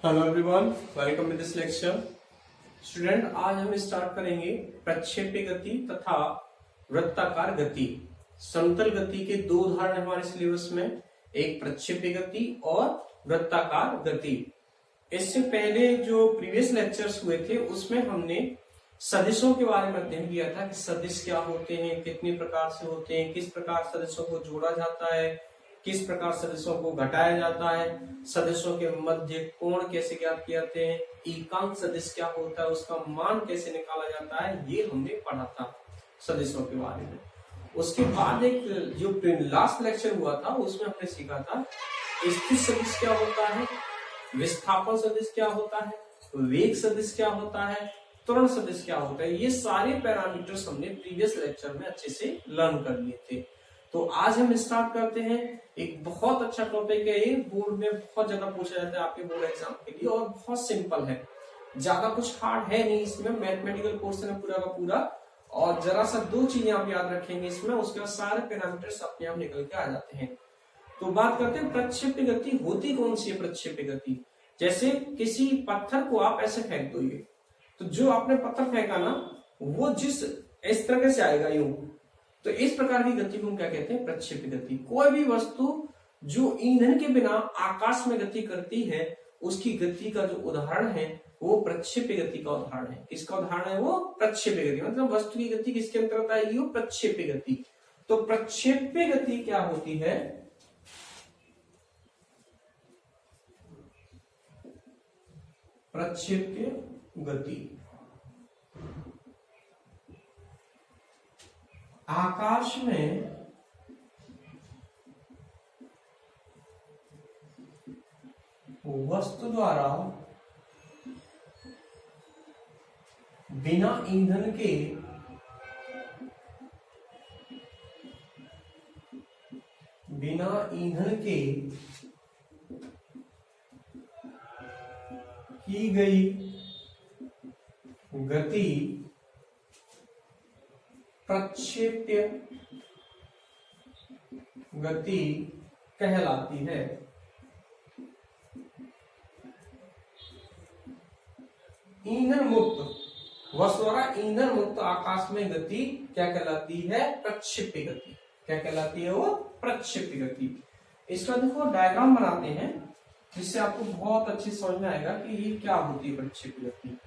Hello everyone, welcome to this lecture. Student, आज हम start करेंगे प्रक्षेप्य गति तथा वृत्ताकार गति। समतल गति के दो उदाहरण हमारे सिलेबस में, एक प्रक्षेप्य गति और वृत्ताकार गति। इससे पहले जो प्रीवियस लेक्चर्स हुए थे उसमें हमने सदिशों के बारे में अध्ययन किया था कि सदिश क्या होते हैं, कितने प्रकार से होते हैं, किस प्रकार सदिशों को जोड़ा जाता है, किस प्रकार सदिशों को घटाया जाता है, सदिशों के मध्य कोण कैसे ज्ञात किए जाते हैं, एकांक सदिश क्या होता है, उसका मान कैसे निकाला जाता है, ये हमने पढ़ा था सदिशों के बारे में। उसके बाद एक जो लास्ट लेक्चर हुआ था उसमें हमने सीखा था स्थिर सदिश क्या होता है, विस्थापन सदिश क्या होता है, वेग सदिश क्या होता है, त्वरण सदिश क्या होता है। ये सारे पैरामीटर्स हमने प्रीवियस लेक्चर में अच्छे से लर्न कर लिए थे। तो आज हम स्टार्ट करते हैं। एक बहुत अच्छा टॉपिक है, ये बोर्ड में बहुत ज्यादा पूछा जाता है आपके बोर्ड एग्जाम के लिए, और बहुत सिंपल है, ज्यादा कुछ हार्ड है नहीं। इसमें मैथमेटिकल पोर्शन है पूरा का पूरा, और जरा सा दो चीजें आप याद रखेंगे इसमें, उसके बाद सारे पैरामीटर्स अपने आप निकल के आ जाते हैं। तो बात करते हैं प्रक्षेप्य गति होती कौन सी है। प्रक्षेप्य गति जैसे किसी पत्थर को आप ऐसे फेंक दो, ये तो जो आपने पत्थर फेंका ना, वो जिस इस तरह से आएगा यूं, तो इस प्रकार की गति को हम क्या कहते हैं, प्रक्षेप्य गति। कोई भी वस्तु जो ईंधन के बिना आकाश में गति करती है, उसकी गति का जो उदाहरण है वो प्रक्षेप्य गति का उदाहरण है। किसका उदाहरण है वो? प्रक्षेप्य गति। मतलब वस्तु की गति किसके अंतर्गत आएगी? वो प्रक्षेप्य गति। तो प्रक्षेप्य गति क्या होती है? प्रक्षेप्य गति आकाश में वस्तु द्वारा बिना ईंधन के की गई गति प्रक्षेप्य गति कहलाती है। ईंधन मुक्त वस्तु द्वारा ईंधन मुक्त आकाश में गति क्या कहलाती है? प्रक्षेप्य गति। क्या कहलाती है वो? प्रक्षेप्य गति। इसका देखो डायग्राम बनाते हैं जिससे आपको बहुत अच्छी समझ में आएगा कि ये क्या होती है प्रक्षेप्य गति।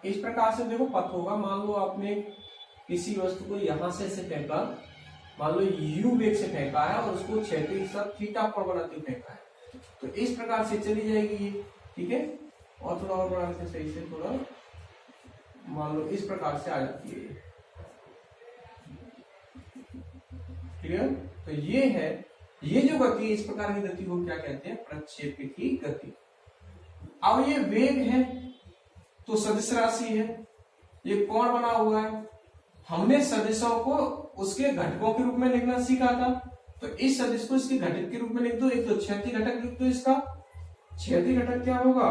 इस प्रकार से देखो पथ होगा। मान लो आपने किसी वस्तु को यहां से फेंका, मान लो u वेग से फेंका है और उसको क्षैतिज के साथ थीटा पर बनाते फेंका है, तो इस प्रकार से चली जाएगी ये, ठीक है। और थोड़ा और बना लेते सही से, थोड़ा मान लो इस प्रकार से आ जाती है, क्लियर। तो ये है, ये जो गति, इस प्रकार की गति को क्या कहते हैं? प्रक्षेप्य की गति। अब ये वेग है तो सदिश राशि है, ये कोण बना हुआ है। हमने सदिशों को उसके घटकों के रूप में लिखना सीखा था, तो इस सदिश को इसके घटक के रूप में लिख दो। एक तो क्षैतिज घटक लिख दो, इसका क्षैतिज घटक क्या होगा?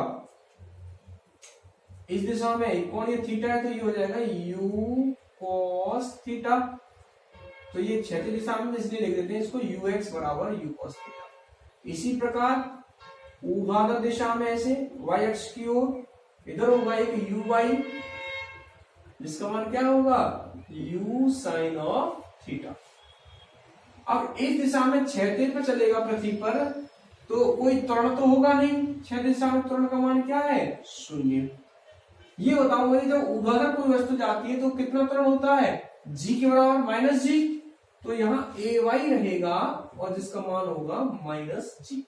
इस दिशा में कोण ये थीटा है तो ये हो जाएगा u cos थीटा। तो ये क्षैतिज दिशा में इसलिए लिख देते हैं इसको ux बराबर u cos थीटा। इसी प्रकार ऊर्ध्वाधर दिशा में ऐसे y अक्ष की ओर इधर होगा एक uy, जिसका मान क्या होगा? u sin of theta. अब इस दिशा में क्षैतिज पर चलेगा पृथ्वी पर, तो कोई त्वरण तो होगा नहीं। क्षैतिज दिशा में त्वरण का मान क्या है? 0। ये बताऊंगा कि जब ऊर्ध्वाधर कोई वस्तु जाती है तो कितना त्वरण होता है? g के बराबर -g। तो यहाँ ay रहेगा और जिसका मान होगा -g।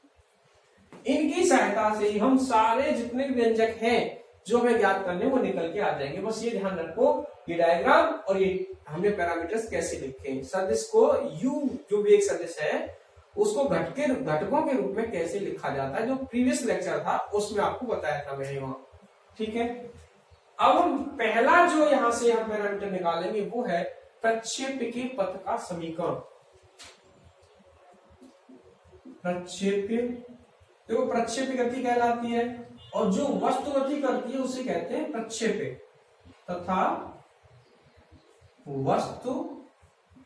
इनकी सहायता से ही हम सारे जितने व्यंजक हैं जो हमें ज्ञात करने वो निकल के आ जाएंगे। बस ये ध्यान रखो, ये डायग्राम और ये हमने पैरामीटर्स कैसे लिखे हैं। सदिश को u जो वेग सदिश है उसको घटकों के रूप में कैसे लिखा जाता है, जो प्रीवियस लेक्चर था उसमें आपको बताया था मैंने वहां, ठीक है। अब हम पहला जो यहां से हम पैरामीटर निकालेंगे वो है प्रक्षेप्य के पथ का समीकरण। प्रक्षेप्य, देखो प्रक्षेप्य गति कहलाती है, और जो वस्तु गति करती है उसे कहते हैं प्रक्षेप्य, तथा वस्तु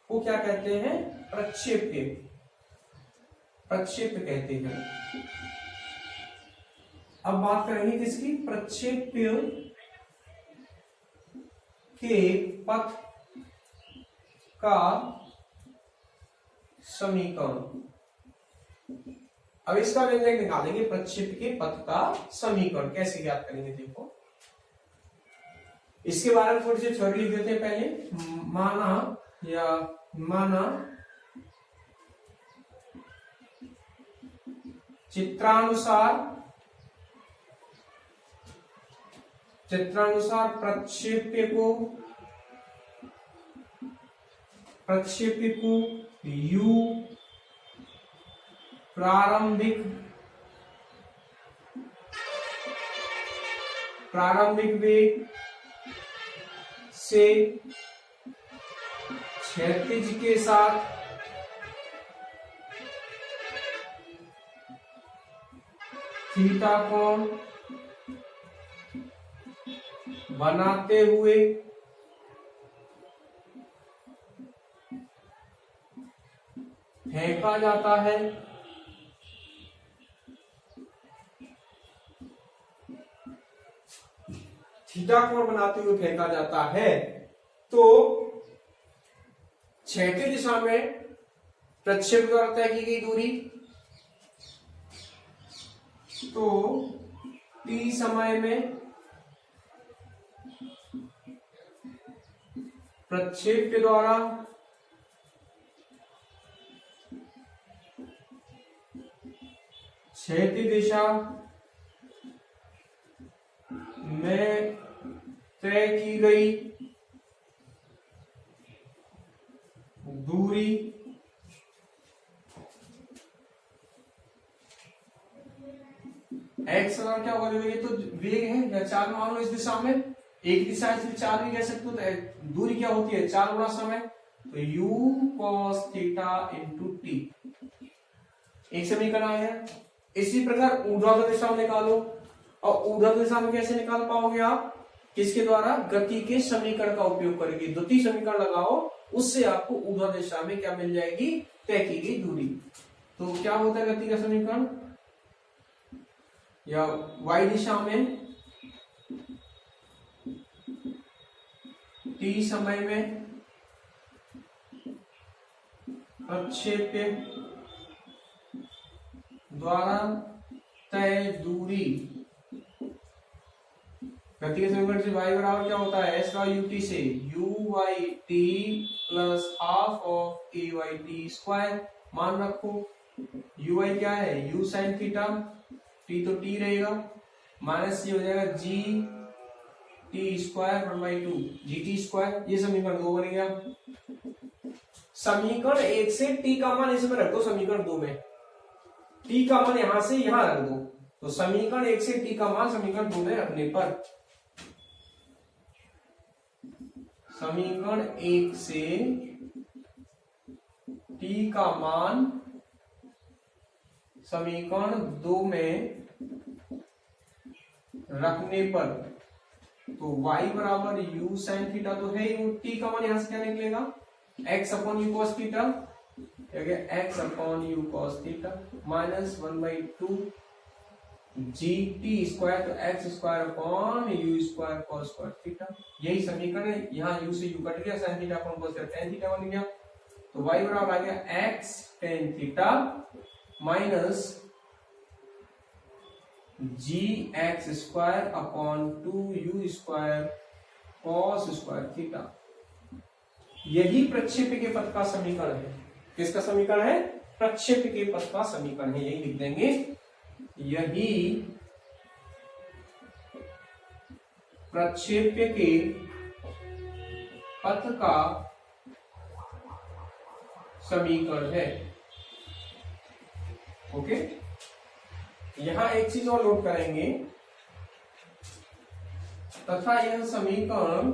को क्या कहते हैं? प्रक्षेप्य। प्रक्षेप्य कहते हैं। अब बात करेंगे किसकी? प्रक्षेप्य के पथ का समीकरण। अब इसका व्यंजक निकालेंगे। प्रक्षेप्य के पथ का समीकरण कैसे ज्ञात करेंगे? देखो, इसके बारे में थोड़ी सी थ्योरी लिख देते हैं पहले। माना चित्रानुसार प्रक्षेप्य को u प्रारंभिक वेग से क्षैतिज के साथ थीटा कोण बनाते हुए फेंका जाता है। थीटा कोण बनाते हुए फेंका जाता है तो क्षैतिज दिशा में प्रक्षेप द्वारा तय की गई दूरी तो t समय में प्रक्षेप्य द्वारा क्षैतिज दिशा में तय की गई दूरी x समान क्या होगा? ये तो वेग है या चाल मान लो इस दिशा में, एक दिशा इसलिए चाल भी कह सकते हो। तो दूरी क्या होती है? 4 गुना समय, तो u cos theta into T. एक समीकरण आया। इसी प्रकार ऊर्ध्वाधर दिशा में निकालो। और ऊर्ध्वाधर दिशा में कैसे निकाल पाओगे आप? किसके द्वारा? गति के समीकरण का उपयोग करके द्वितीय समीकरण लगाओ, उससे आपको ऊर्ध्वाधर दिशा में क्या मिल जाएगी? तय की गई दूरी। तो क्या होता है गति का समीकरण? या y दिशा में t समय में प्रक्षेप्य द्वारा तय दूरी। गति के समीकरण से y बराबर क्या होता है? s बाई ut से u/t plus half of a/t square. मान रखो u क्या है? u साइन थीटा, t तो t रहेगा, माइनस ये हो जाएगा g t square 1/2 gt square. ये समीकरण 2 बन गया। समीकरण 1 से t का मान इसमें रख दो, समीकरण 2 में t का मान यहां से यहां रख दो। तो समीकरण 1 से t का मान समीकरण 2 में रखने पर समीकरण 1 से t का मान समीकरण 2 में रखने पर तो y बराबर u साइन थीटा तो है ही। t का मान यहां से क्या निकलेगा? x upon u cos theta, x upon u cos theta minus 1/2 gt square, तो x square upon u square cos square theta. यही समीकरण है। यहाँ u से u कट गया, sine theta upon cos theta tan theta बन गया। तो y बराबर आ गया x tan theta minus gx square upon 2u square cos square theta. यही प्रक्षेप्य के पथ का समीकरण है। किसका समीकरण है? प्रक्षेप्य के पथ का समीकरण है। यही लिख देंगे, यही प्रक्षेप्य के पथ का समीकरण है। ओके, यहां एक चीज और नोट करेंगे, तथा यह समीकरण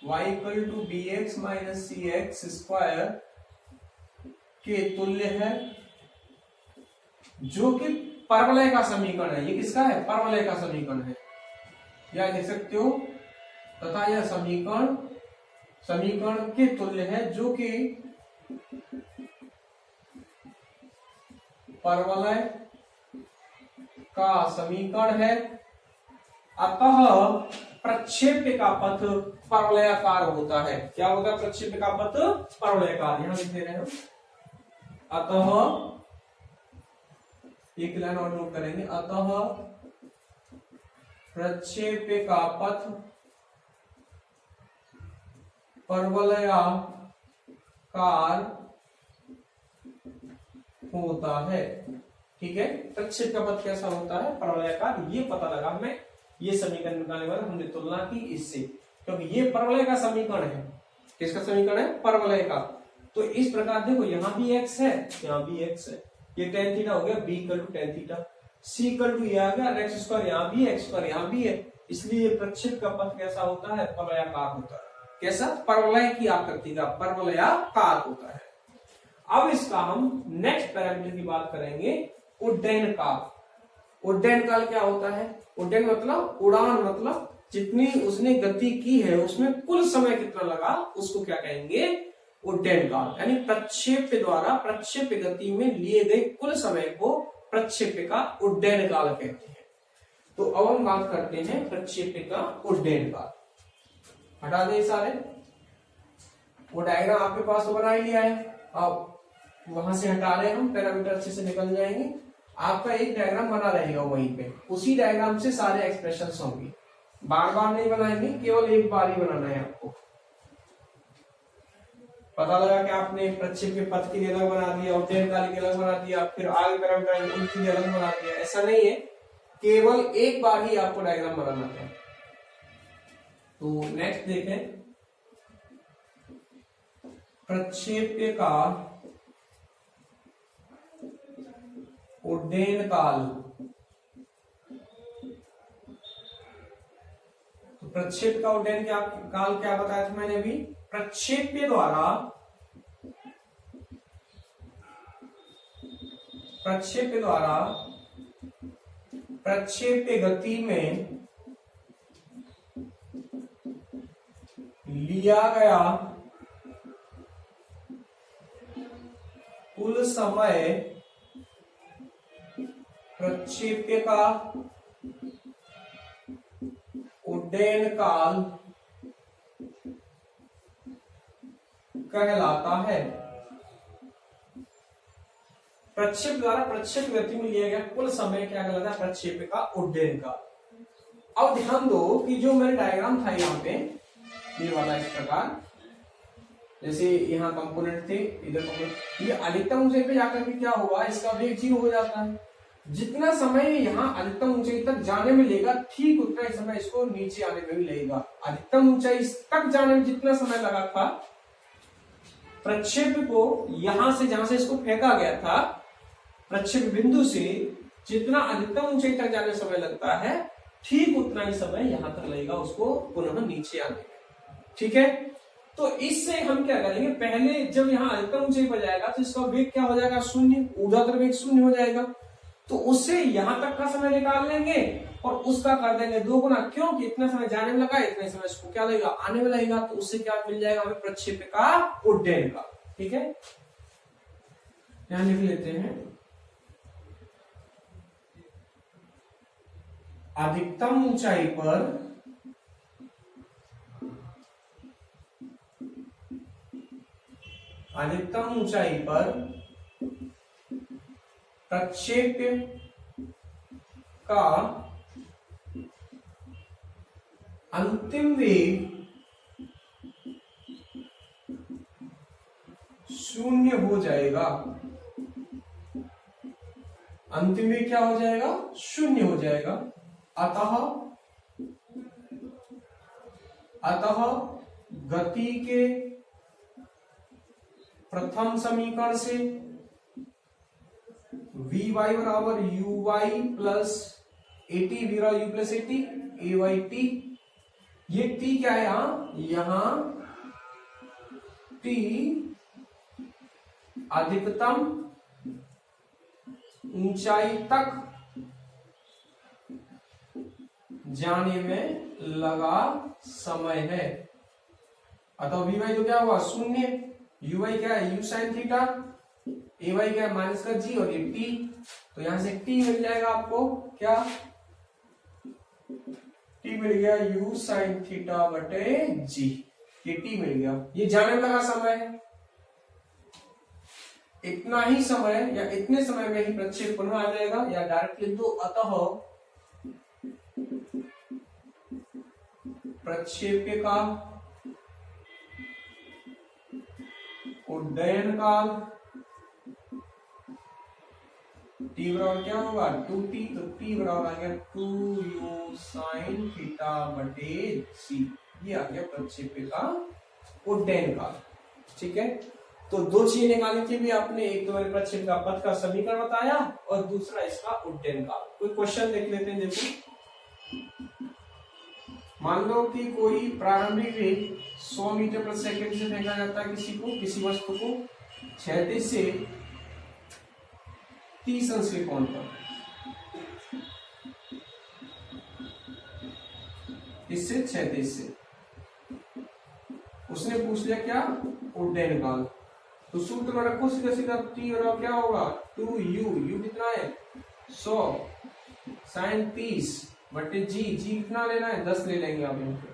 y equal to bx minus cx square के तुल्य है, जो कि परवलय का समीकरण है। ये किसका है? परवलय का समीकरण है। या लिख सकते हो, तथा यह समीकरण समीकरण के तुल्य है, जो कि परवलय का समीकरण है। अतः प्रक्षेप्य का पथ परवलयाकार होता है। क्या होता है? प्रक्षेप्य का पथ परवलयाकार। यहां लिख दे रहे हैं। अतः एक लाइन और नोट करेंगे। अतः प्रक्षेप्य का पथ परवलयाकार होता है। ठीक है, प्रक्षेप का पथ कैसा होता है? परवलयाकार। ये पता लगा हमें, ये समीकरण निकालने वाला हमने तुलना की इससे, क्योंकि ये परवलय का समीकरण है। किसका समीकरण है? परवलय का। तो इस प्रकार देखो, यहां भी x है, यहां भी x है। ये tan थीटा हो गया, b equal to tan theta, c equal to ये आ गया x स्क्वायर, यहां भी x स्क्वायर यहां भी है। इसलिए प्रक्षेप का पथ कैसा होता है? परवलयाकार होता है। कैसा? परवलय की आकृति का परवलयाकार होता है। अब इसका हम नेक्स्ट पैरामीटर की बात करेंगे, उड्डयन काल। उड्डयन काल क्या होता है? उड्डयन मतलब उड़ान, मतलब जितनी उसने गति की है उसमें कुल समय कितना लगा, उसको क्या कहेंगे? उड्डयन काल। यानी प्रक्षेप्य द्वारा प्रक्षेप्य गति में लिए गए कुल समय को प्रक्षेप्य का उड्डयन काल कहते हैं। तो अब हम बात करते हैं प्रक्षेप्य का उड्डयन काल। हटा दें सारे, वो डायग्राम आपके पास तो बना ही लिया है। अब वहां से हटा रहे हम, पैरामीटर अच्छे से निकल जाएंगे। आपका एक डायग्राम बना रहेगा वहीं पे, उसी डायग्राम से सारे एक्सप्रेशंस होंगे। बार बार नहीं बनाएंगे, केवल एक बार ही बनाना है आपको। पता लगा कि आपने प्रक्षेप्य पथ के लिए अलग बना दिया, उड्डयन काल के अलग बना दिया, फिर आगे पैरामीटर उनके लिए अलग बना दिया, ऐसा नहीं है। केवल एक बार ही आपको डायग्राम बनाना है। तो नेक्स्ट देखें, प्रक्षेप्य का उड्डयन काल। तो प्रक्षेप का उड्डयन काल क्या बताया था मैंने अभी? प्रक्षेप्य द्वारा प्रक्षेप्य गति में लिया गया कुल समय प्रक्षेप्य का उड्डयन काल कहलाता है। प्रक्षेप द्वारा प्रक्षेप गति में लिया गया कुल समय क्या कहलाता है? प्रक्षेप्य का उड्डयन काल। अब ध्यान दो कि जो मेरे डायग्राम था यहाँ पे, ये वाला इस प्रकार, जैसे यहाँ कंपोनेंट थे, इधर कंपोनेंट, ये अधिकतम ऊंचाई पे जाकर के क्या हुआ? इसका वेग 0 हो जाता है। जितना समय यहाँ अधिकतम ऊंचाई तक जाने में लेगा, ठीक उतना ही समय इसको नीचे आने में भी लगेगा। अधिकतम ऊंचाई तक जाने में जितना समय लगा था प्रक्षेप को, यहां से जहां से इसको फेंका गया था प्रक्षेप बिंदु से, जितना अधिकतम ऊंचाई तक जाने में समय लगता है, ठीक उतना ही समय यहां तक लगेगा उसको पुनः नीचे आने में। ठीक है, तो इससे हम क्या करेंगे? पहले जब यहाँ अधिकतम ऊंचाई पर जाएगा तो इसका वेग क्या हो जाएगा? 0। ऊर्ध्वाधर वेग 0 हो जाएगा। तो उससे यहां तक का समय निकाल लेंगे और उसका कर देंगे 2 गुना। क्यों? कि इतना समय जाने में लगा, इतने समय इसको क्या लगेगा? आने में लगेगा। तो उससे क्या मिल जाएगा हमें? प्रक्षेप्य का उड्डयन का। ठीक है, यहां लिख लेते हैं, अधिकतम ऊंचाई पर प्रक्षेप्य का अंतिम वेग 0 हो जाएगा। अंतिम वेग क्या हो जाएगा? 0 हो जाएगा। अतः गति के प्रथम समीकरण से Vy बराबर uy प्लस at, v बराबर u plus at, ay t। ये t क्या है? यहाँ t अधिकतम ऊंचाई तक जाने में लगा समय है। अतः वी वाई तो क्या हुआ शून्य, यू वाई क्या है u sine theta, a y क्या है माइनस का जी और ये टी, तो यहां से टी मिल जाएगा आपको क्या, टी मिल गया यू साइन थीटा बटे जी, ये टी मिल गया। ये जाने लगा समय, इतना ही समय या इतने समय में ही प्रक्षेप पुनः आ जाएगा, या डायरेक्ट लिख दो अतः प्रक्षेप्य का उड्डयन काल टी बराबर क्या होगा 2t, तो टी बराबर आ गया 2u साइन थीटा बटे जी, ये आ गया प्रक्षेप्य का उड्डयन काल। ठीक है, तो दो चीजें निकाली थी भी आपने, एक तो मैंने प्रक्षेप का पथ का समीकरण बताया और दूसरा इसका उड्डयन काल। कोई क्वेश्चन देख लेते हैं। देखो मान लो कि कोई प्रारंभिक वेग 100 मीटर प्रति सेकंड से फेंका जाता है किसी वस्तु को क्षैतिज से 30 अंश के कोण पर, इससे क्षैतिज से। उसने पूछ लिया क्या उड्डयन काल, तो सूत्र में रखो सीधा सीधा, टी और क्या होगा 2u, यू कितना है 100 साइन 30 बटे जी, जी कितना लेना है 10 ले लेंगे आप यहाँ पे,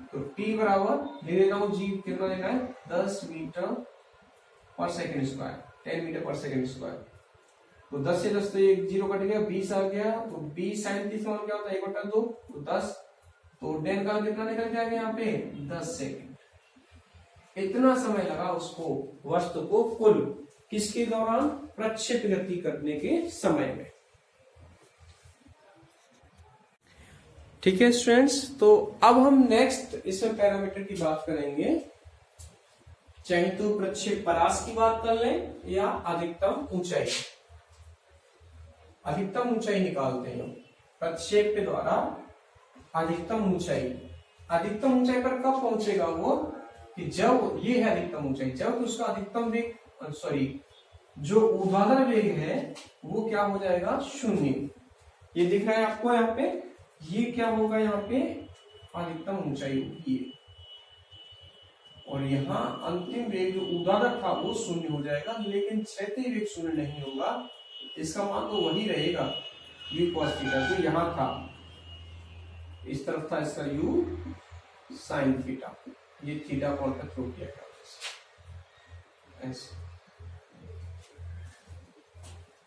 तो टी बराबर ले लेता हूँ जी कितना लेना है 10 मीटर पर सेकंड स्क्वायर, 10 मीटर पर सेकंड स्क्वायर। तो 10 से 10 तो एक जीरो कट गया, 20 आ गया, तो 20 साइन 30 मान क्या होता है 1/2, तो 10, तो डेन का कितना निकल के आ गया यहाँ पे 10 सेकंड। इतना समय लगा उसको वस्तु को कुल किसके दौरान प्रक्षेप गति करने के समय में। ठीक है स्टूडेंट्स, तो अब हम नेक्स्ट इसमें पैरामीटर की बात करेंगे, चाहे तो प्रक्षेप परास की बात कर लें या अधिकतम ऊंचाई। अधिकतम ऊंचाई निकालते हैं प्रक्षेप के द्वारा, अधिकतम ऊंचाई। अधिकतम ऊंचाई पर कब पहुंचेगा वो, कि जब ये है अधिकतम ऊंचाई, जब उसका अधिकतम वेग सॉरी जो ऊर्ध्वाधर वेग है वो क्या हो जाएगा शून्य। ये दिख रहा है आपको यहाँ पे, ये क्या होगा यहाँ पे अधिकतम ऊंचाई होगी, और यहाँ अंतिम वेग जो ऊर्ध्वाधर था वो शून्य हो जाएगा, लेकिन क्षैतिज वेग शून्य नहीं होगा, इसका मान तो वही रहेगा u cos थीटा, जो यहाँ था इस तरफ था इसका u साइन थीटा, ये थीटा कोण पे थ्रो किया गया ऐसे।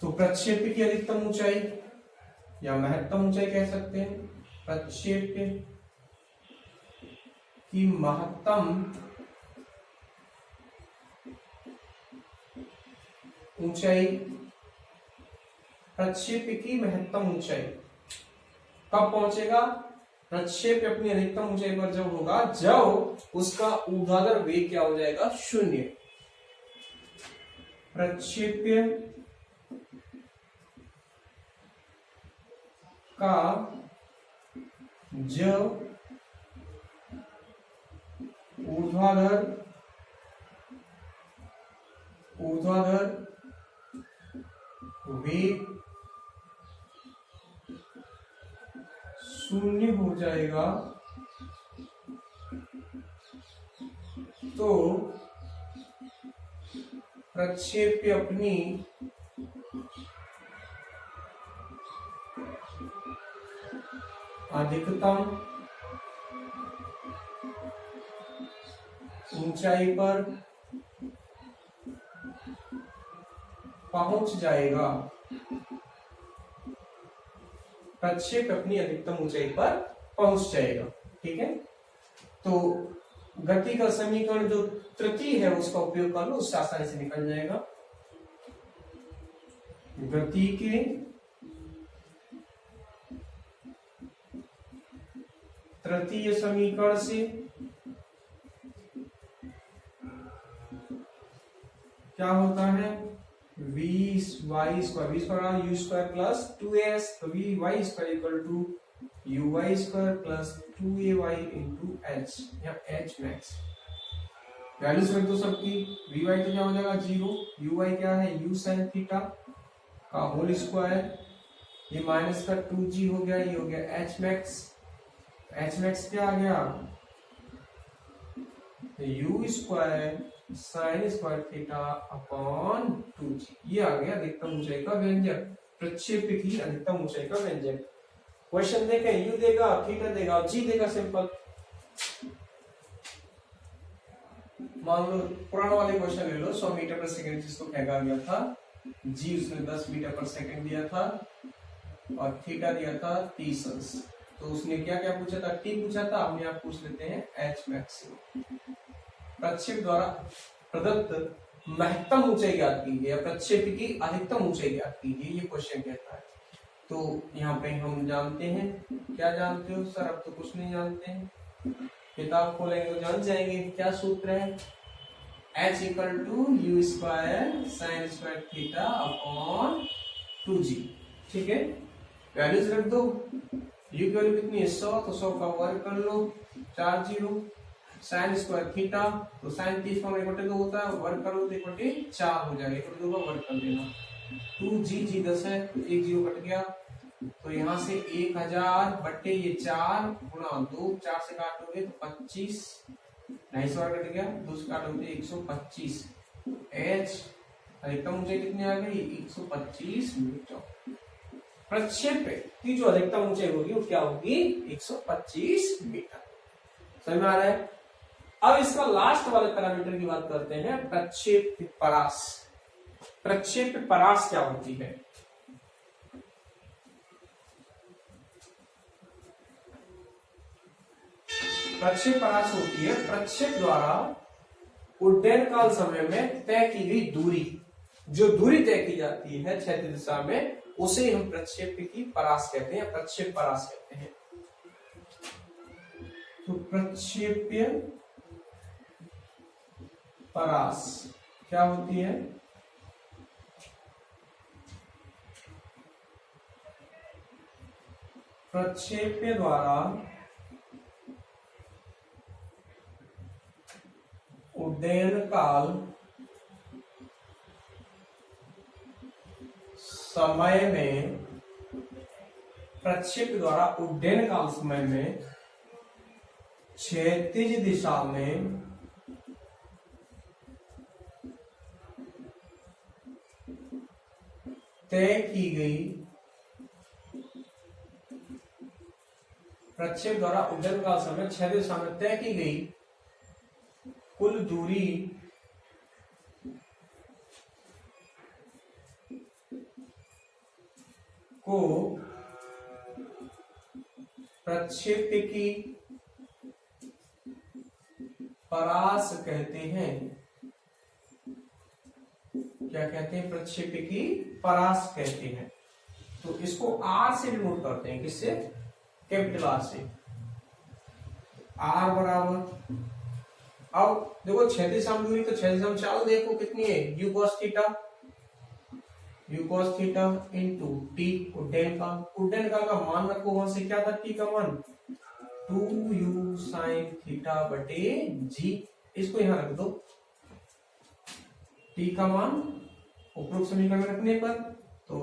तो प्रक्षेप्य की अधिकतम ऊंचाई या महत्तम ऊंचाई कह सकते हैं, प्रक्षेप्य की महत्तम ऊंचाई, प्रक्षेप्य की महत्तम ऊंचाई कब पहुंचेगा, प्रक्षेप्य अपनी अधिकतम ऊंचाई पर जब होगा जब उसका ऊर्ध्वाधर वेग क्या हो जाएगा शून्य। प्रक्षेप्य का जब ऊर्ध्वाधर वेग शून्य हो जाएगा तो प्रक्षेप्य अपनी अधिकतम ऊंचाई पर पहुंच जाएगा, प्रक्षेप अपनी अधिकतम ऊंचाई पर पहुंच जाएगा। ठीक है, तो गति का समीकरण जो तृतीय है उसका उपयोग कर लो, उससे आसानी से निकल जाएगा। गति के तृतीय समीकरण से क्या होता है v y square u square plus 2as, तो v y square equal to u y square plus 2ay into h, या एच मैक्स। वैल्यूज रख दो सबकी, वी वाई तो क्या हो जाएगा 0, यू वाई क्या है यू साइन थीटा का होल स्क्वायर, ये माइनस का 2g हो गया, ये हो गया एच मैक्स। एच मैक्स क्या आ गया you square sine square theta upon 2g। ये आ गया अधिकतम ऊंचाई का व्यंजक, प्रक्षेप की अधिकतम ऊंचाई का व्यंजक। क्वेश्चन देखें, यू देगा, थीटा देगा, जी देगा, सिंपल। मान लो पुराना वाले क्वेश्चन ले लो, 100 मीटर पर सेकंड जिसको फेंका गया था, जी उसने 10 मीटर पर सेकंड दिया था और थीटा दिया था 30 अंश। तो उसने क्या क्या पूछा था, टी पूछा था, हम यहाँ पूछ लेते हैं एच मैक्सिमम। प्रक्षेप द्वारा प्रदत्त महत्तम ऊंचाई ज्ञात कीजिए या प्रक्षेप की अधिकतम ऊंचाई ज्ञात कीजिए, ये क्वेश्चन कहता है। तो यहाँ पे हम जानते हैं, क्या जानते हो सर? अब तो कुछ नहीं जानते हैं, किताब खोलेंगे तो जान जाएंगे। क्या सूत्र है? h equal to u square sine square theta upon 2g। ठीक है, वैल्यूज रख दो। यू की वैल्यू कितनी है? 100, तो 100 का वर्ग कर लो, 4 जीरो। साइन स्क्वायर थीटा, तो साइन 30 का 1/2 होता है, वर्ग करो तो 1/4 हो जाएगा, 1/2 का वर्ग कर देना। 2g, जी 10 है तो 1 जीरो कट गया, तो यहाँ से 1000 बट्टे ये 4 गुणा 2, 4 से काटोगे तो 25, 250 कट गया, 2 से काटोगे 125। h अधिकतम ऊंचाई कितनी आ गई? 125 मीटर। प्रक्षेप की जो अधिकतम ऊंचाई होगी वो क्या होगी? 125 मीटर। समझ में आ रहा है? अब इसका लास्ट वाले पैरामीटर की बात करते हैं, प्रक्षेप परास। प्रक्षेप परास क्या होती है? प्रक्षेप परास होती है प्रक्षेप द्वारा उड्डयन काल समय में तय की गई दूरी। जो दूरी तय की जाती है क्षैतिज दिशा में, उसे हम प्रक्षेप की परास कहते हैं, प्रक्षेप परास कहते हैं। तो प्रक्षेप्य परास क्या होती है? प्रक्षेप्य द्वारा उड्डयन काल समय में, प्रक्षेप द्वारा उड्डयन काल समय में क्षैतिज दिशा में तय की गई, प्रक्षेप द्वारा उड्डयन काल समय क्षैतिज दिशा में तय की गई कुल दूरी को प्रक्षेप की परास कहते हैं। क्या कहते हैं? प्रक्षेप की परास कहते हैं। तो इसको आर से डिनोट करते हैं, किससे? कैपिटल आर से। आर बराबर, अब देखो क्षैतिज दूरी, तो क्षैतिज चाल देखो कितनी है? You cos theta, you cos theta into T उड्डयन काल। उड्डयन काल का मान रखो, वहां से क्या था? टी का मान 2u साइन थीटा बटे जी। इसको यहां रख दो, टी का मान उपरोक्त समीकरण में रखने पर, तो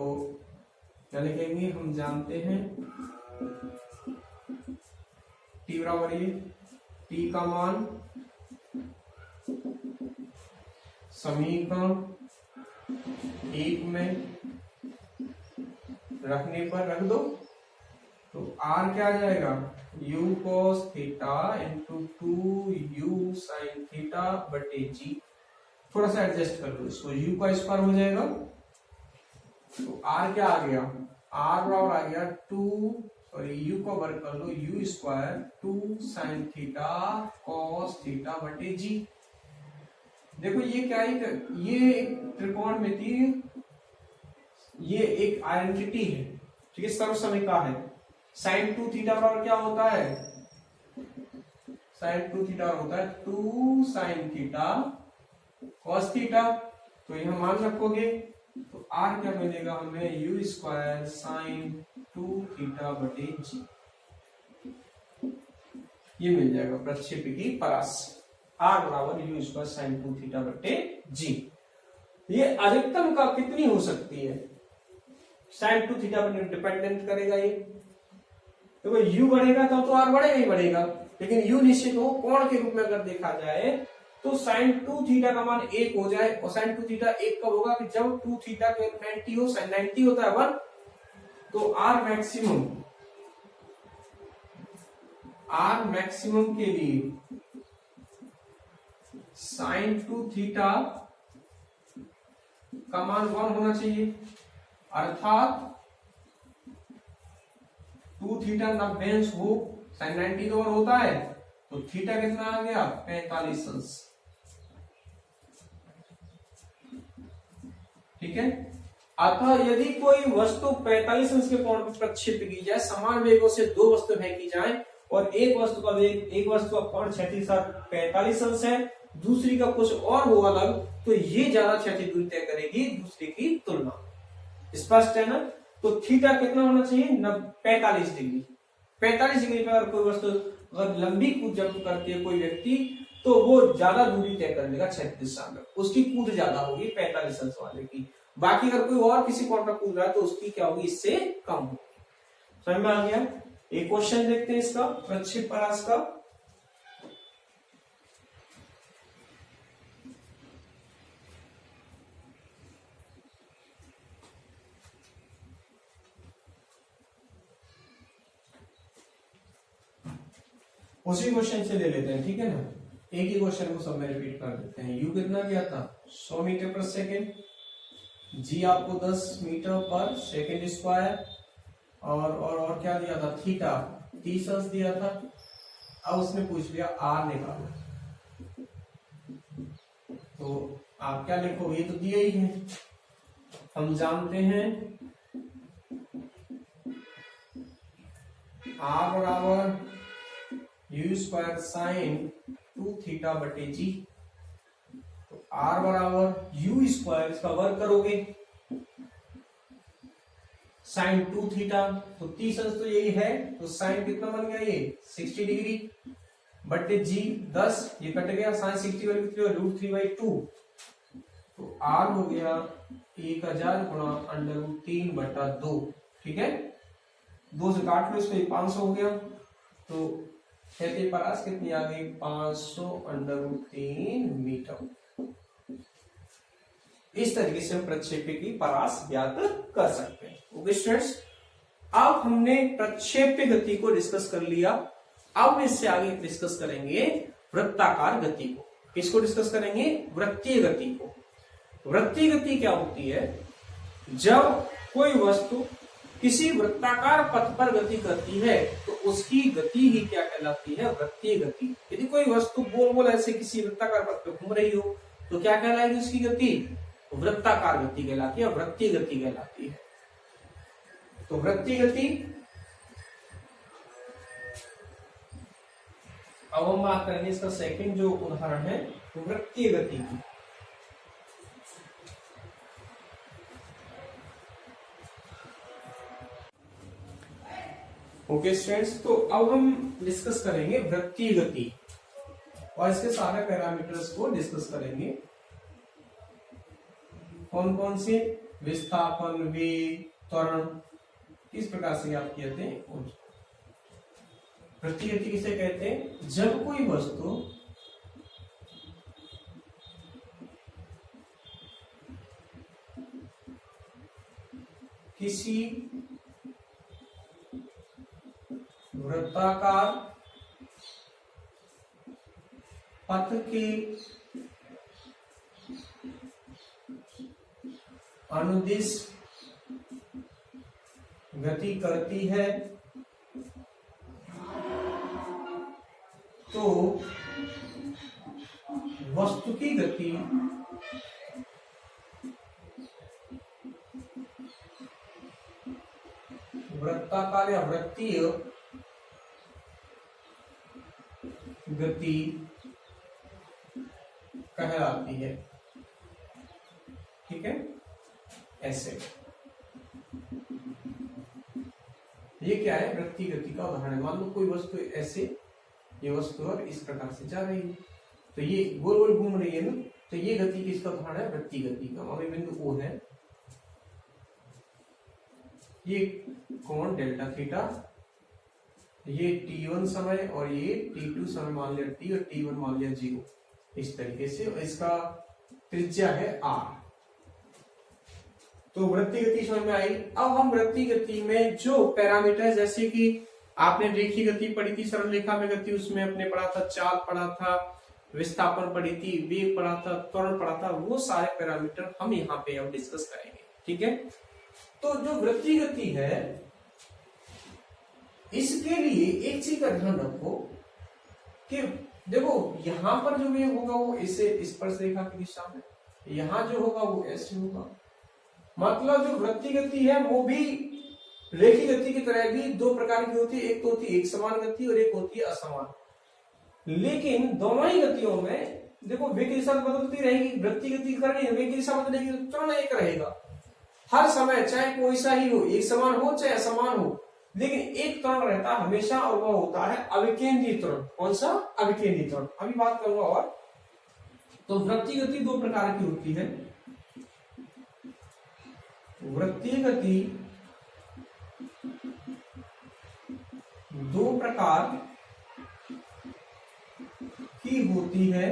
क्या लिखेंगे? हम जानते हैं टी बराबर ये, टी का मान समीकरण 1 में रखने पर रख दो, तो आर क्या आ जाएगा? You cos theta into 2u sine theta बटे जी। थोड़ा सा एडजस्ट कर लो इसको, u का स्क्वायर हो जाएगा, तो आर क्या आ गया? आर बराबर आ गया 2, सॉरी u का वर्ग कर लो, u square 2 sine theta cos theta बटे जी। देखो ये क्या है? ये एक त्रिकोणमिति, ये एक आइडेंटिटी है, ठीक है, सर्वसमयिका है। साइन 2 थीटा बराबर क्या होता है? साइन 2 थीटा होता है 2 साइन थीटा कॉस थीटा। तो यह मान रखोगे तो आर क्या मिलेगा हमें? यू स्क्वायर साइन 2 थीटा बटे जी, ये मिल जाएगा प्रक्षेप की परास। आर बराबर यू स्क्वायर साइन 2 थीटा बटे जी। ये अधिकतम का कितनी हो सकती है? साइन 2 थीटा पर डिपेंडेंट करेगा ये। तो यू बढ़ेगा तो आर बढ़ेगा ही बढ़ेगा। लेकिन यू निश्चित हो। कोण के रूप में अगर देखा जाए तो साइन 2 थीटा का मान 1 हो जाए, और साइन 2 थीटा 1 कब होगा कि जब 2 थीटा के 90 हो, साइन 90 होता है 1, तो आर मैक्सिमम के लिए साइन 2 थीटा का मान 1 होना चाहिए, अर्थात 2 थीटा 90 हो, साइन 90 तो 1 होता है, तो थीटा कितना आ गया 45 अंश। ठीक है। अतः यदि कोई वस्तु 45 अंश के कोण पर प्रक्षेपित की जाए, समान वेगों से दो वस्तु फेंकी जाए, और एक वस्तु का कोण क्षैतिज 45 अंश है, दूसरी का कुछ और हो अलग, तो ये ज्यादा क्षैतिज दूरी तय करेगी दूसरे की तुलना। स्पष्ट है ना। तो थीटा कितना होना चाहिए 45 डिग्री। 45 डिग्री पर अगर कोई वस्तु अगर लंबी कूद जंप करती है कोई व्यक्ति, तो वो ज्यादा दूरी तय कर लेगा क्षैतिज दिशा में, उसकी कूद ज्यादा होगी 45 अंश वाले की। बाकी अगर कोई और किसी कोण पर कूद रहा है तो उसकी क्या होगी, इससे कम होगी। समझ में आ गया। एक क्वेश्चन देखते हैं इसका, प्रक्षेप परास का। उसी क्वेश्चन से ले लेते हैं, ठीक है ना। एक ही क्वेश्चन को सब में रिपीट कर देते हैं। यू कितना किया था 100 मीटर पर सेकेंड, जी आपको 10 मीटर पर सेकेंड स्क्वायर, और क्या दिया था थीटा 30 अंश दिया था। अब उसने पूछ लिया आर निकालो, तो आप क्या लिखोगे, ये तो दिया ही है। हम जानते हैं आर बराबर यू स्क्वायर साइन 2 थीटा बटे जी। तो आर बराबर यू स्क्वायर, इसका वर्ग करोगे साइन 2 थीटा, तो 30 अंश तो यही है, तो साइन कितना बन गया ये 60 डिग्री बटे जी 10, ये कट गया, साइन 60 वाली √3/2, तो आर हो गया 1000 गुणा √3/2। ठीक है, 2 से काट लो इसमें 500 हो गया, तो कहते परास कितनी आ गई 500 √3 मीटर। इस तरीके से हम प्रक्षेप्य की परास ज्ञात कर सकते हैं। ओके स्टूडेंट्स, अब हमने प्रक्षेप्य गति को डिस्कस कर लिया। अब इससे आगे डिस्कस करेंगे वृत्ताकार गति को। किसको डिस्कस करेंगे, वृत्तीय गति को। वृत्तीय गति क्या होती है, जब कोई वस्तु किसी वृत्ताकार पथ पर गति करती है तो उसकी गति ही क्या कहलाती है, वृत्तीय गति। यदि कोई वस्तु गोल गोल ऐसे किसी वृत्ताकार पथ पर घूम रही हो तो क्या कहलाएगी उसकी गति, वृत्ताकार गति कहलाती है, वृत्तीय गति कहलाती है। तो वृत्तीय गति, अब हम बात करेंगे इसका सेकंड जो उदाहरण है वृत्तीय गति की। ओके स्टूडेंट्स, तो अब हम डिस्कस करेंगे वृत्तीय गति और इसके सारे पैरामीटर्स को डिस्कस करेंगे। कौन कौन से, विस्थापन, वेग, त्वरण, किस प्रकार से आप कहते हैं। वृत्तीय गति किसे कहते हैं, जब कोई वस्तु किसी वृत्ताकार पथ के अनुदिश गति करती है तो वस्तु की गति वृत्ताकार या वृत्तीय गति कहलाती है। ठीक है, ऐसे ये क्या है, वृत्तीय गति का उदाहरण है। मान लो कोई वस्तु ऐसे, ये वस्तु और इस प्रकार से जा रही है, तो ये गोल गोल घूम रही है ना, तो ये गति किसका उदाहरण है, वृत्तीय गति का। अभी बिंदु O है, ये कोण डेल्टा थीटा ये t1 समय और ये t2 समय मान लिया t और t1 मान लिया 0, इस तरीके से। इसका त्रिज्या है r। तो वृत्तीय गति समझ में आई। अब हम वृत्तीय गति में जो पैरामीटर, जैसे कि आपने रेखीय गति पढ़ी थी, सरल रेखा में गति, उसमें अपने पढ़ा था चाल, पढ़ा था विस्थापन, पढ़ी थी वेग, पढ़ा था त्वरण, पढ़ा था, वो सारे पैरामीटर हम यहाँ पे अब डिस्कस करेंगे। ठीक है। तो जो वृत्तीय गति है, इसके लिए एक चीज का ध्यान रखो कि देखो यहां पर जो वेग होगा वो इसे स्पर्श रेखा की दिशा में, यहां जो होगा वो ऐसे होगा। मतलब जो वृत्तीय गति है वो भी रेखीय गति की तरह भी दो प्रकार की होती है, एक तो होती है एक समान गति और एक होती है असमान। लेकिन दोनों ही गतियों में देखो वेग की दिशा बदलती रहेगी, वृत्तीय गति करनी है, वेग की दिशा बदलेगी तो त्वरण एक रहेगा हर समय, चाहे कोई सा ही हो, एक समान हो चाहे असमान हो, लेकिन एक त्वरण रहता है हमेशा और वह होता है अविकेंद्रीय त्वरण। कौन सा? अविकेंद्रीय त्वरण। अभी बात करूंगा। और तो वृत्तीय गति दो प्रकार की होती है। वृत्तीय गति दो प्रकार की होती है,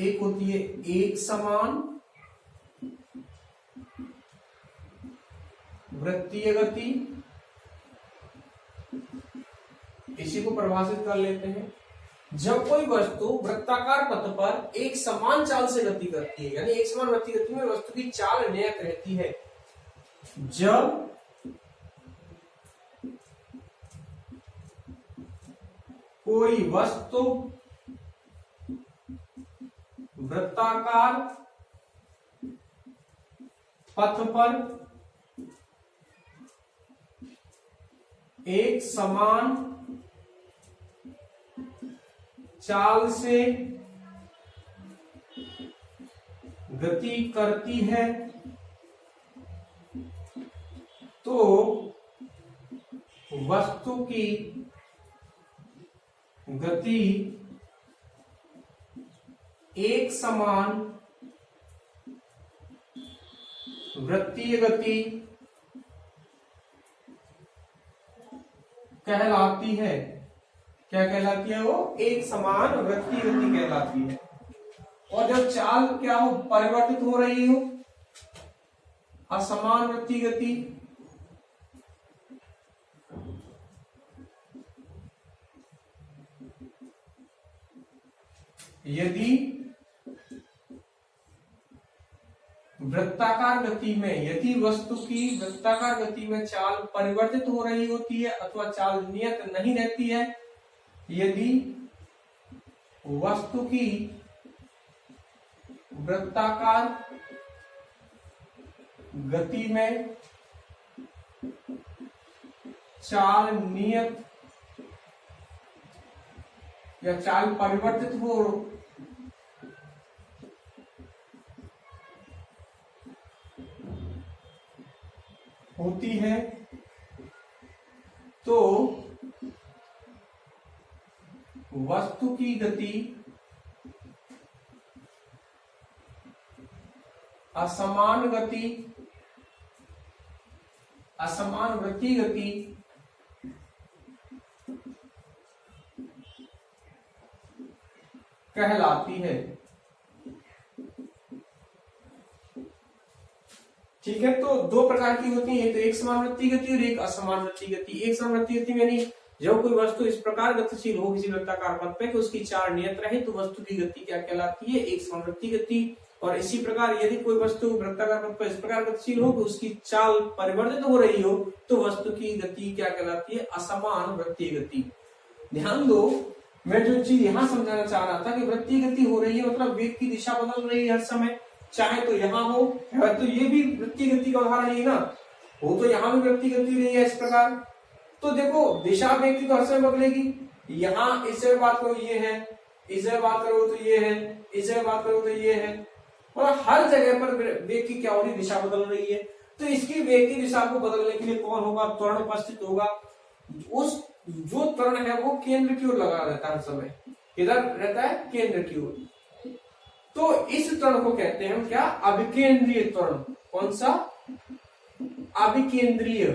एक होती है एक समान वृत्तीय गति, इसी को परिभाषित कर लेते हैं। जब कोई वस्तु वृत्ताकार पथ पर एक समान चाल से गति करती है, यानी एक समान वृत्तीय गति में वस्तु की चाल नियत रहती है। जब कोई वस्तु वृत्ताकार पथ पर एक समान चाल से गति करती है तो वस्तु की गति एक समान वृत्तीय गति कहलाती है। क्या कहलाती है? वो एक समान वृत्तीय गति कहलाती है। और जब चाल क्या हो, परिवर्तित हो रही हो, असमान वृत्तीय गति, यदि वृत्ताकार गति में, यदि वस्तु की वृत्ताकार गति में चाल परिवर्तित हो रही होती है अथवा चाल नियत नहीं रहती है, यदि वस्तु की वृत्ताकार गति में चाल नियत या चाल परिवर्तित होती है तो वस्तु की गति असमान गति, असमान वृत्तीय गति कहलाती है। ठीक है। तो दो प्रकार की होती है, तो एक समान वृत्तीय गति और एक असमान वृत्तीय गति। एक समान वृत्तीय गति में यानी जब कोई वस्तु इस प्रकार गतिशील हो किसी वृत्ताकार पथ पे कि उसकी चाल नियत रहे तो वस्तु की गति क्या कहलाती है? एक समान वृत्तीय गति। और इसी प्रकार यदि कोई वस्तु वृत्ताकार पथ पर इस प्रकार गतिशील हो कि उसकी चाल परिवर्तित हो रही हो तो वस्तु की गति क्या कहलाती है? असमान वृत्तीय गति। ध्यान दो, मैं जो चीज यहाँ समझाना चाह रहा था कि वृत्तीय गति हो रही है मतलब वेग की दिशा बदल रही है हर समय, चाहे तो यहाँ हो, तो ये भी वृत्तीय गति का उदाहरण है ना, हो तो यहाँ भी वृत्तीय गति रही है इस प्रकार। तो देखो दिशा वेग की तो हर समय बदलेगी। यहाँ इस जगह बात करो ये है, इस जगह बात करो तो ये है, इस जगह बात करो तो ये है, और हर जगह पर वेग की क्या हो रही, दिशा बदल रही है। तो इसकी वेग की दिशा को बदलने के लिए कौन होगा? त्वरण उपस्थित होगा। उस जो त्वरण है वो केंद्र की ओर लगा रहता है हर समय। किधर रहता है? केंद्र की ओर। तो इस त्वरण को कहते हैं हम क्या? अभिकेंद्रीय त्वरण। कौन सा? अभिकेंद्रीय।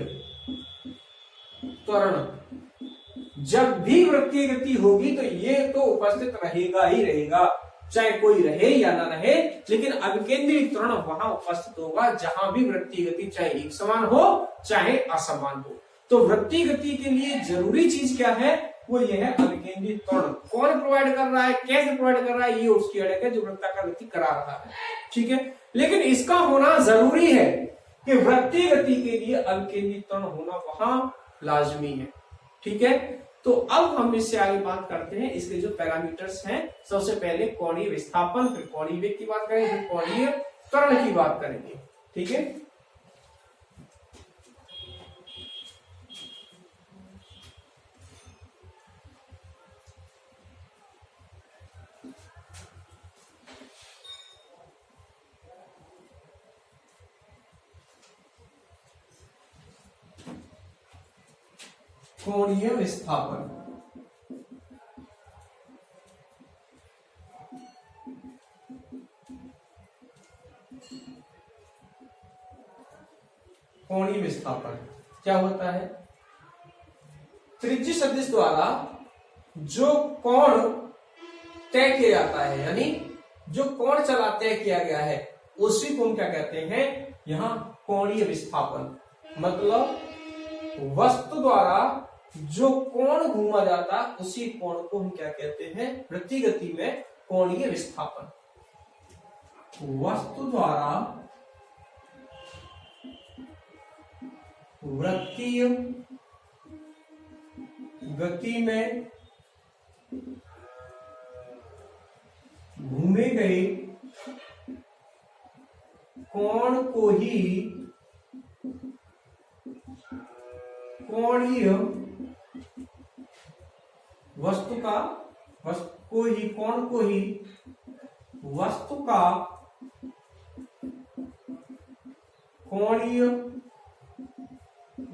त्वरण। जब भी वृत्तीय गति होगी तो ये तो उपस्थित रहेगा ही रहेगा, चाहे कोई रहे या ना रहे, लेकिन अविकेंद्रित त्वरण वहां उपस्थित होगा जहां भी वृत्तीय गति चाहे एक समान हो चाहे असमान हो। तो वृत्तीय गति के लिए जरूरी चीज क्या है, वो ये है अविकेंद्रित त्वरण। कौन प्रोवाइड कर रहा है, कैसे प्रोवाइड कर रहा है, ये उसकी अड़क है जो वृत्ताकार गति करा रहा है, ठीक है। लेकिन इसका होना जरूरी है कि वृत्तीय गति के लिए अविकेंद्रित त्वरण होना वहां लाजमी है, ठीक है। तो अब हम इससे आगे बात करते हैं इसके जो पैरामीटर्स हैं। सबसे पहले कोणीय विस्थापन, फिर कोणीय वेग की बात करेंगे, फिर कोणीय त्वरण की बात करेंगे, ठीक है। कोणीय विस्थापन, कोणीय विस्थापन क्या होता है, त्रिज्यीय सदिश द्वारा जो कोण तय किया जाता है, यानी जो कोण चला तय किया गया है उसी को हम क्या कहते हैं, यहां कोणीय विस्थापन। मतलब वस्तु द्वारा जो कोण घूमा जाता उसी कोण को हम क्या कहते हैं, वृत्तीय गति में कोणीय विस्थापन। वस्तु द्वारा वृत्तीय गति में घूमे गए कोण को ही कोणीय वस्तु का कोण को ही वस्तु का कोणीय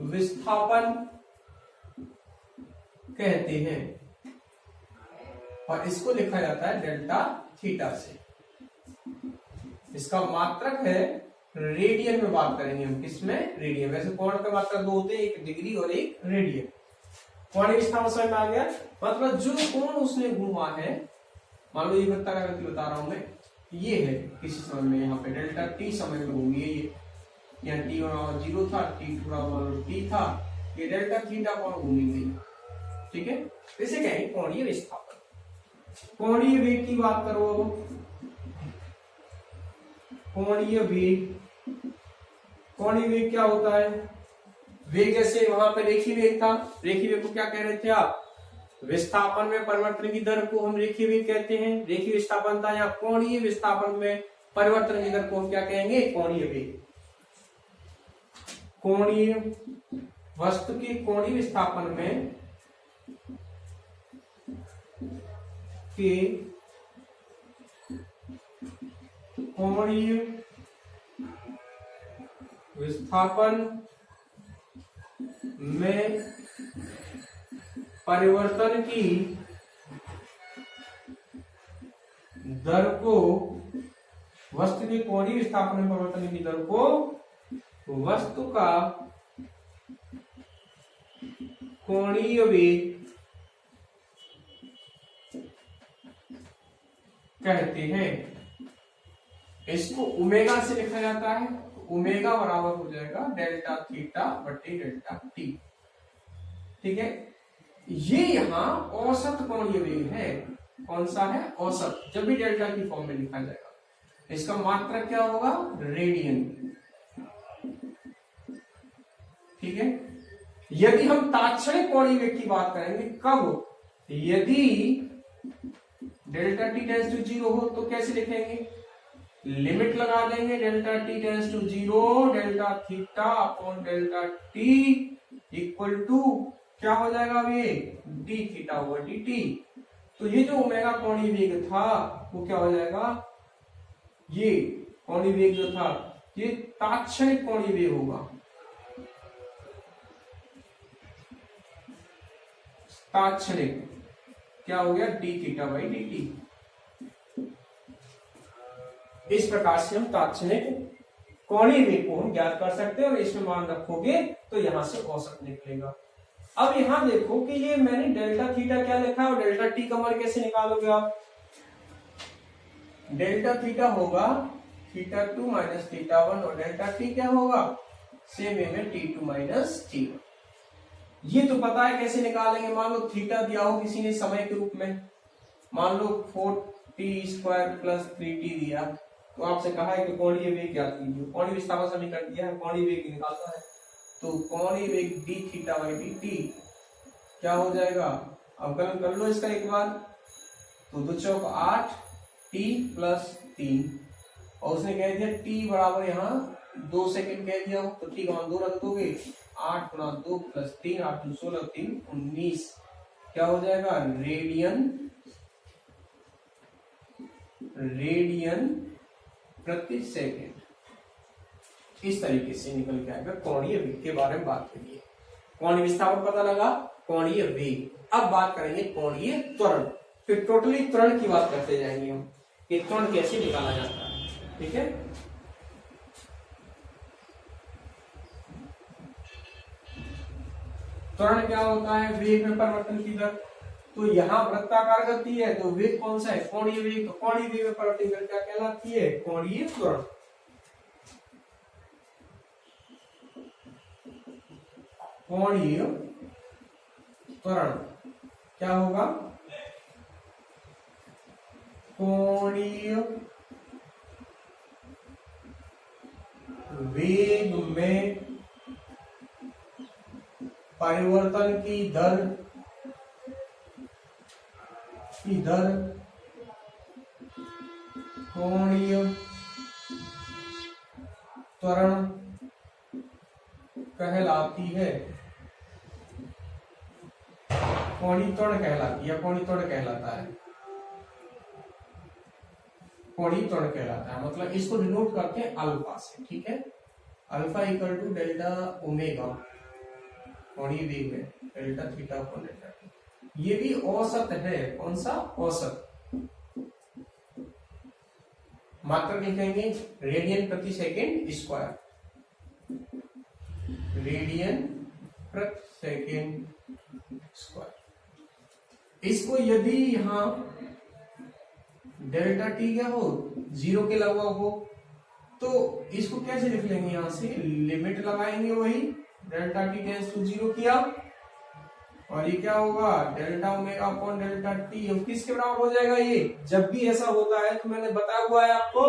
विस्थापन कहते हैं, और इसको लिखा जाता है डेल्टा थीटा से। इसका मात्रक है रेडियन में बात करेंगे हम, किसमें, रेडियन। वैसे कोण का मात्रक दो होते हैं, एक डिग्री और एक रेडियन। कोणीय विस्थापन समझ में आ गया, मतलब जो कोण उसने घूमा है, मान लो ये वृत्ताकार गति बता रहा हूं मैं, ये है किसी समय में, यहाँ पे डेल्टा टी समय में घूमी है ये, यहाँ टी बराबर 0 था, टी बराबर टी था, ये डेल्टा थीटा कोण घूमी गई, ठीक है। इसे कहेंगे कोणीय विस्थापन। कोणीय वेग की बात करो, कोणीय वेग, कोणीय वेग क्या होता है, वेग जैसे वहां पे रेखीय वेग था, रेखीय वेग को क्या कह रहे थे आप, विस्थापन में परिवर्तन की दर को हम रेखीय वेग कहते हैं, रेखीय विस्थापन था। यहाँ कोणीय विस्थापन में परिवर्तन की दर को हम क्या कहेंगे, कोणीय वेग। कोणीय वस्तु की कोणीय विस्थापन में के कोणीय विस्थापन में परिवर्तन की दर को, वस्तु के कोणीय विस्थापन में परिवर्तन की दर को वस्तु का कोणीय वेग कहते हैं। इसको ओमेगा से लिखा जाता है, ओमेगा बराबर हो जाएगा डेल्टा थीटा बटे डेल्टा टी, ठीक है। ये यहाँ औसत कोणीय वेग है, कौन सा है, औसत। जब भी डेल्टा की फॉर्म में लिखा जाएगा, इसका मात्रक क्या होगा, रेडियन, ठीक है। यदि हम तात्क्षणिक कोणीय वेग की बात करेंगे, कब, यदि डेल्टा टी टेंड्स टू 0 हो तो कैसे लिखेंगे, लिमिट लगा देंगे, delta t tends to 0, delta theta upon delta t equal to क्या हो जाएगा, अब ये डी थीटा होगा डी टी। तो ये जो ओमेगा कोणीय वेग था वो क्या हो जाएगा, ये कोणीय वेग जो था ये तात्क्षणिक कोणीय वेग होगा, तात्क्षणिक क्या हो गया, D theta by d T. इस प्रकार से हम तात्क्षणिक कोणीय वेग को हम ज्ञात कर सकते हैं, और इसमें मान रखोगे तो यहां से औसत निकलेगा। अब यहां देखो कि ये मैंने डेल्टा थीटा क्या लिखा है और डेल्टा टी का मान कैसे निकालोगे आप। डेल्टा थीटा होगा थीटा 2 माइनस थीटा 1 और डेल्टा टी क्या होगा सेम वे में T2 माइनस T1। ये तो पता है कैसे निकालेंगे। मान लो थीटा दिया हो किसी ने समय के रूप में, मान लो 4t² प्लस 3t दिया, तो आपसे कहा है कि कोणीय वेग ज्ञात कीजिए। कोणीय विस्थापन समीकरण दिया है, कोणीय वेग निकालना है, तो कोणीय वेग d थीटा बाई dt क्या हो जाएगा। अवकलन कर लो इसका एक बार, तो 2 चौक 8 t प्लस 3 और उसने कह दिया t बराबर यहाँ 2 सेकंड कह दिया हो, तो t का मान 2 रख दोगे, 8 गुना 2 प्लस 3 8 2 16 3 19 क्या हो जाएगा रेडियन प्रति सेकंड। इस तरीके से निकल के आएगा। कोणीय वेग के बारे में बात करिए, कोणीय विस्थापन पता लगा, कोणीय वेग। अब बात करेंगे कोणीय त्वरण, फिर टोटली त्वरण की बात करते जाएंगे हम कि त्वरण कैसे निकाला जाता है। ठीक है, त्वरण क्या होता है, वेग में परिवर्तन की दर। तो यहाँ वृत्ताकार गति है तो वेग कौन सा है, कोणीय वेग। तो कोणीय वेग में परिवर्तन की दर क्या कहलाती है, कोणीय त्वरण। कोणीय त्वरण क्या होगा, कोणीय वेग में परिवर्तन की दर कोणीय त्वरण कहलाती है। कोणीय त्वरण कहलाती है, कोणीय त्वरण कहलाता है, कोणीय त्वरण कहलाता है। मतलब इसको डिनोट करते हैं अल्फा से। ठीक है, alpha equal to delta omega कोणीय वेग में delta theta upon delta t. ये भी औसत है, कौन सा औसत। मात्रक लिखेंगे रेडियन प्रति सेकेंड स्क्वायर, रेडियन प्रति सेकेंड स्क्वायर। इसको यदि यहां डेल्टा टी क्या हो 0 के लगभग हो तो इसको कैसे लिख लेंगे, यहां से लिमिट लगाएंगे, वही डेल्टा टी टेंस टू 0 किया और ये क्या होगा delta omega upon delta T. किसके बराबर हो जाएगा ये, जब भी ऐसा होता है तो मैंने बताया हुआ है आपको,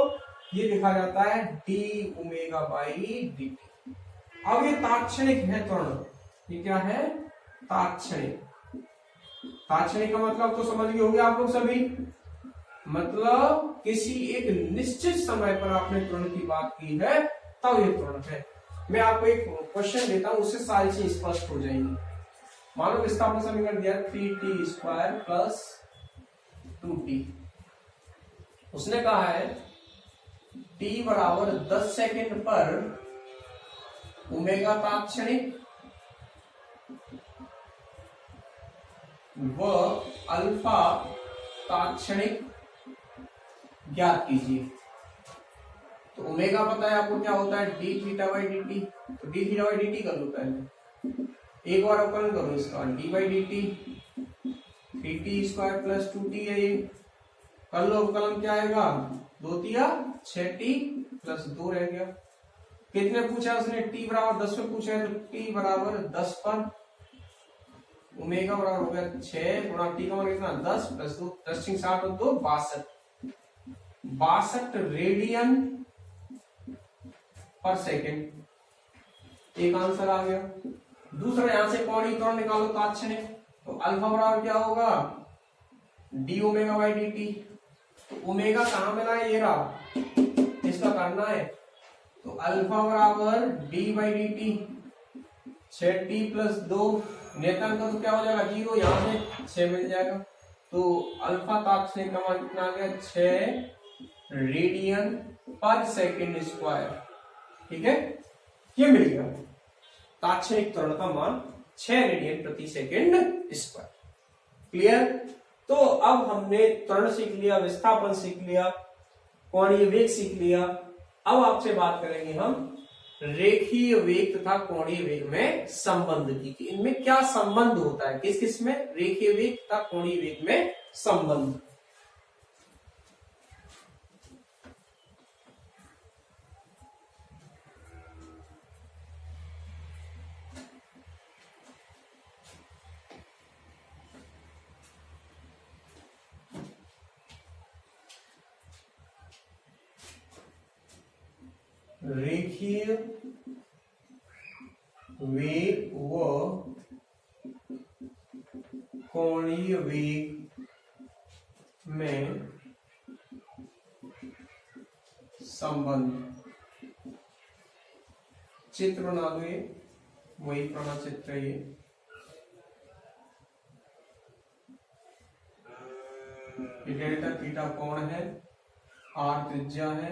ये लिखा जाता है D omega by d T. अब ये तात्क्षणिक है त्वरण, ये क्या है तात्क्षणिक। तात्क्षणिक का मतलब तो समझ गए होंगे आप लोग सभी, मतलब किसी एक निश्चित समय पर आपने त्वरण की बात की है तब ये त्वरण है। मैं आपको एक क्वेश्चन देता हूं, उससे सारी चीज स्पष्ट हो जाएंगी। मान लो विस्थापन समीकरण दिया 3t² प्लस 2t। उसने कहा है t बराबर 10 सेकेंड पर ओमेगा तात्क्षणिक व अल्फा तात्क्षणिक ज्ञात कीजिए। तो ओमेगा पता है आपको क्या होता है d theta by d t. तो d theta by d t कर लो पहले, एक बार अवकलन करो इसका, d by d t 3t² plus 2t है ये, कर लो अवकलन क्या आएगा 2 तिया 6t प्लस 2 रह गया। कितने पूछा उसने, t बराबर 10 पे पूछा है, तो t बराबर 10 पर ओमेगा बराबर हो गया 6 गुणा t का मान कितना 10 प्लस 2 10 60 और 2 62 रेडियन पर सेकेंड। एक आंसर आ गया। दूसरा यहां से कोणीय त्वरण निकालो तात्क्षणिक, तो अल्फा बराबर क्या होगा D omega by d t. तो ओमेगा कहां मिला है, ये रहा, इसका करना है। तो अल्फा बराबर D by d T 6t plus 2 नेतन का तो क्या हो जाएगा 0, यहां से 6 मिल जाएगा। तो अल्फा तात्क्षणिक का मान कितना आ गया 6 रेडियन पर सेकेंड स्क्वायर। ठीक है, ये मिल गया तात्क्षणिक त्वरण का मान 6 रेडियन प्रति सेकेंड स्क्वायर। क्लियर। तो अब हमने त्वरण सीख लिया, विस्थापन सीख लिया, कोणीय वेग सीख लिया। अब आपसे बात करेंगे हम रेखीय वेग तथा कोणीय वेग में संबंध की कि इनमें क्या संबंध होता है, किस किस में, रेखीय वेग तथा कोणीय वेग में संबंध। रेखीय वेग व कोणीय वेग में संबंध। चित्र बना दो, ये वही पुराना चित्र है ये डेल्टा थीटा कोण है, आर त्रिज्या है,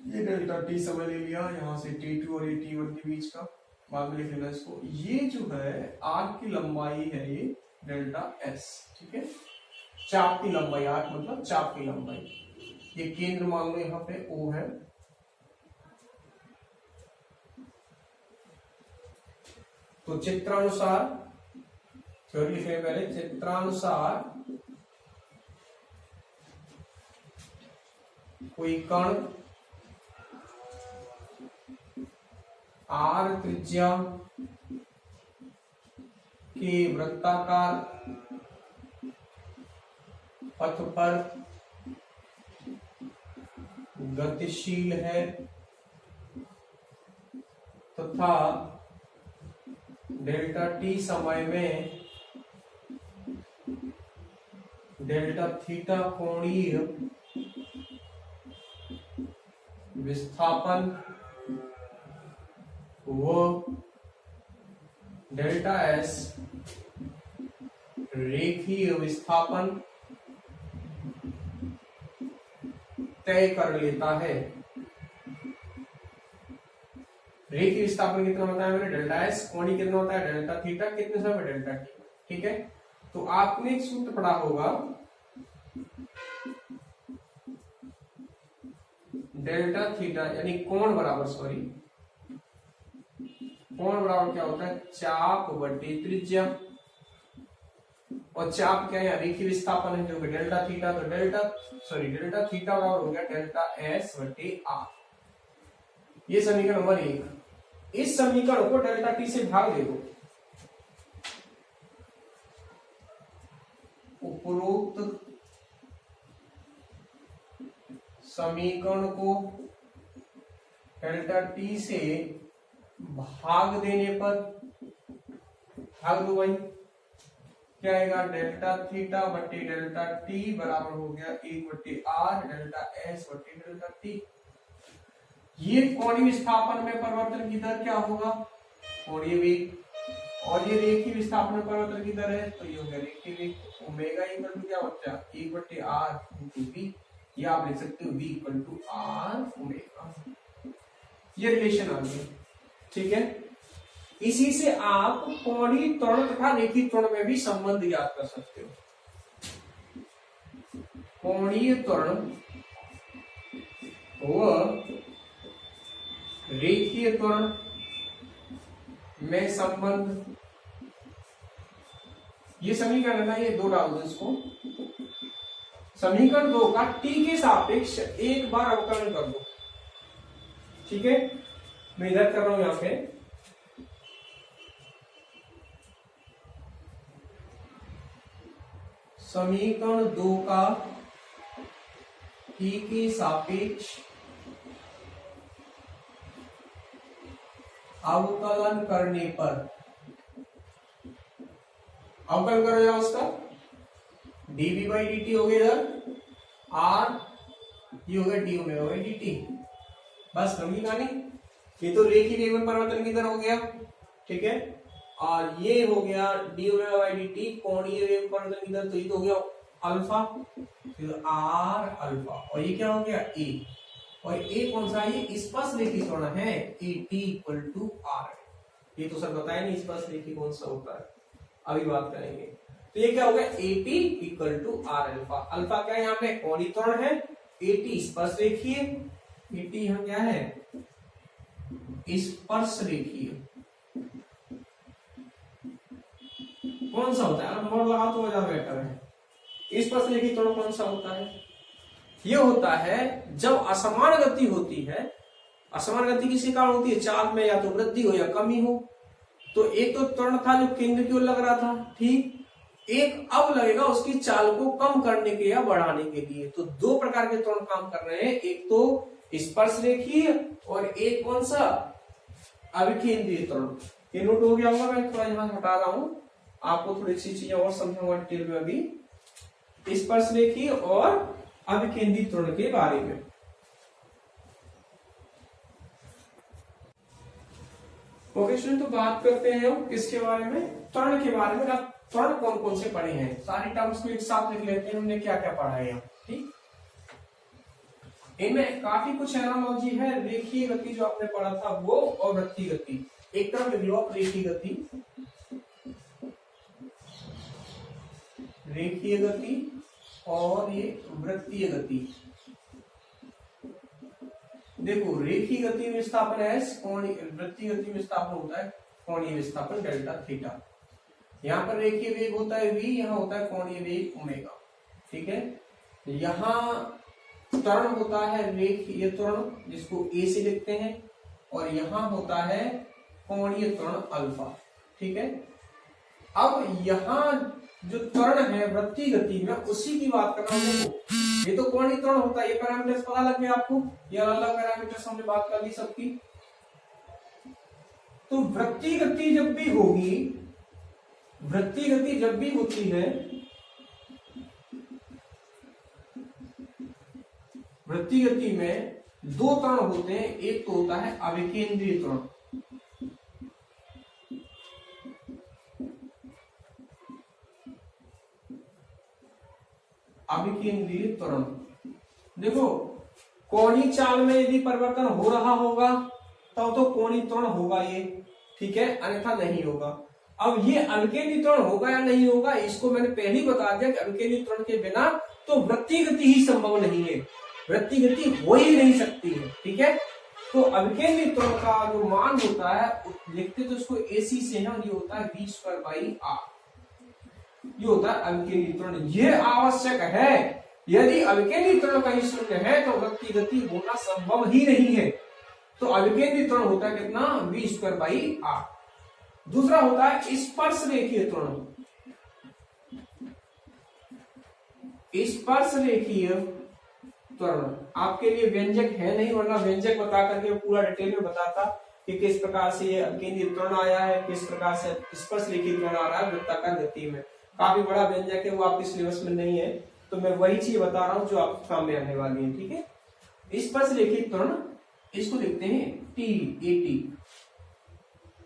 ये डेल्टा टी समय ले लिया, यहाँ से T2 और ये T1 के बीच का, बाद में लिख लेना इसको। ये जो है आर्क की लंबाई है ये डेल्टा S, ठीक है, चाप की लंबाई, आर्क मतलब चाप की लंबाई। ये केंद्र मान लो यहाँ पे O है, तो चित्रानुसार, थ्योरी लिखने पहले, चित्रानुसार कोई कण आर त्रिज्या के वृत्ताकार पथ पर गतिशील है तथा डेल्टा टी समय में डेल्टा थीटा कोणीय विस्थापन वो डेल्टा एस रेखीय विस्थापन तय कर लेता है। रेखीय विस्थापन कितना होता है मैंने, डेल्टा एस, कोणीय कितना होता है, डेल्टा थीटा, कितने समय, डेल्टा टी, ठीक है। तो आपने एक सूत्र पढ़ा होगा, डेल्टा थीटा यानी कोण बराबर, सॉरी, कोण बराबर क्या होता है, चाप बटे त्रिज्या, और चाप क्या है, रेखीय विस्थापन है जो कि डेल्टा थीटा, तो डेल्टा थीटा बराबर हो गया डेल्टा एस बटे आर। ये समीकरण नंबर 1। इस समीकरण को डेल्टा टी से भाग दे दो, उपरोक्त समीकरण को डेल्टा टी से भाग देने पर, भाग दो भाई, क्या आएगा, डेल्टा थीटा बटे डेल्टा टी बराबर हो गया 1 बटे आर डेल्टा एस बटे डेल्टा टी। ये कोणीय विस्थापन में परिवर्तन की दर क्या होगा, कोणीय वेग, और ये रेखीय विस्थापन में परिवर्तन की दर है, तो ये हो गया रेखीय वेग। ओमेगा इक्वल टू क्या होता है, 1 बटे आर इंटू वी, या आप लिख सकते हो v equal to r omega. ये रिलेशन आ गया, ठीक है। इसी से आप कोणीय त्वरण तथा रेखीय त्वरण में भी संबंध ज्ञात कर सकते हो। कोणीय त्वरण व रेखीय त्वरण में संबंध, ये समीकरण है ना, ये 2 डाल दो इसको, समीकरण 2 का t के सापेक्ष एक बार अवकलन कर दो, ठीक है। मैं इधर कर रहा हूं यहां पे, समीकरण 2 का t के सापेक्ष अवकलन करने पर, अवकलन करो जाओ उसका, dv बाई dt हो गया इधर r, ये हो गया d ओमेगा बाई dt, बस समझी कहानी। ये तो रेखीय वेग में परिवर्तन की दर हो गया, ठीक है, और ये हो गया d ओमेगा बाई dt कोणीय वेग परिवर्तन की दर, तो ये तो हो गया अल्फा, फिर r अल्फा, और ये क्या हो गया a, और a कौन सा है, ये स्पर्श रेखीय त्वरण है, at इक्वल टू r। ये तो सर बताया नहीं स्पर्श रेखीय कौन सा होता है, अभी बात करेंगे। तो ये क्या हो गया, at equal to r alpha, alpha क्या है यहाँ पे, कोणीय त्वरण है, at स्पर्श रेखीय, at यहाँ क्या है स्पर्श रेखीय कौन सा होता है? मोड़ लगा तो ज्यादा बेटर है। स्पर्श रेखीय त्वरण कौन सा होता है? ये होता है जब असमान गति होती है। असमान गति किसी कारण होती है, चाल में या तो वृद्धि हो या कमी हो। तो एक तो त्वरण था जो केंद्र की ओर लग रहा था, ठीक, एक अब लगेगा उसकी चाल को कम करने के या बढ़ाने के लिए। तो दो प्रकार के त्वरण काम कर रहे हैं, एक तो स्पर्श रेखीय और एक कौन सा? अविकेंद्रीय त्वरण। ये नोट हो गया होगा, मैं थोड़ा यहां हटा रहा हूं, आपको थोड़ी सी चीजें और समझाऊंगा डिटेल में अभी स्पर्श रेखीय और अविकेंद्रीय त्वरण के बारे में। ओके स्टूडेंट, तो बात करते हैं हम किसके बारे में? त्वरण के बारे में। अब त्वरण कौन कौन से पढ़े हैं, सारी टर्म्स को एक साथ लिख लेते हैं, हमने क्या क्या पढ़ा है यहाँ, ठीक। इनमें काफी कुछ एनालॉजी है। रेखीय गति जो आपने पढ़ा था वो, और वृत्तीय गति। एक तरफ लिख लो आप रेखीय गति, रेखीय गति और ये वृत्तीय गति। देखो रेखीय गति में विस्थापन एस, वृत्तीय गति में विस्थापन होता है कोणीय विस्थापन डेल्टा थीटा। यहाँ पर रेखीय वेग होता है v, यहाँ होता है कोणीय वेग ओमेगा, ठीक है। यहाँ त्वरण होता है रेखीय त्वरण जिसको a से लिखते हैं, और यहाँ होता है कोणीय त्वरण अल्फा, ठीक है। अब यहाँ जो त्वरण है वृत्तीय गति में, उसी की बात कर रहा हूं। देखो ये तो कोणीय त्वरण होता है, ये पैरामीटर्स पता लग गया आपको, ये अलग पैरामीटर्स हमने बात कर ली सबकी। तो वृत्तीय गति जब भी होगी, वृत्तीय गति जब भी होती है, वृत्तीय गति में दो त्वरण होते हैं। एक तो होता है अविकेंद्रीय त्वरण, अविकेंद्रीय त्वरण। देखो कोणीय चाल में यदि परिवर्तन हो रहा होगा तब तो कोणीय त्वरण होगा ये, ठीक है, अन्यथा नहीं होगा। अब ये अविकेंद्रीय त्वरण होगा या नहीं होगा, इसको मैंने पहले ही बता दिया कि अविकेंद्रीय त्वरण के बिना तो वृत्तीय गति ही संभव नहीं है, वृत्तीय गति हो ही नहीं सकती है, ठीक है। तो अविकेंद्रीय त्वरण का जो मान होता है, लिखते तो उसको AC से है, और ये होता है v²r, ये होता है अविकेंद्रीय त्वरण। ये आवश्यक है, यदि अविकेंद्रीय त्वरण कहीं शून्य है तो वृत्तीय गति होना संभव ही नहीं है। तो अविकेंद्रीय त्वरण होता है कितना? v²r। दूसरा होता है स्पर्श रेखीय त्वरण। स्पर्श रेखीय त्वरण आपके लिए व्यंजक है नहीं, वरना व्यंजक बता करके पूरा डिटेल में बताता कि किस प्रकार से ये अविकेंद्रीय त्वरण आया है, किस प्रकार से स्पर्श रेखीय त्वरण आ रहा है वृत्ताकार गति में। काफी बड़ा व्यंजक है, वो आपके सिलेबस में नहीं है, तो मैं वही चीज बता रहा हूं जो आपके काम में आने वाली है, ठीक है। स्पर्श रेखीय त्वरण, इसको लिखते हैं टी,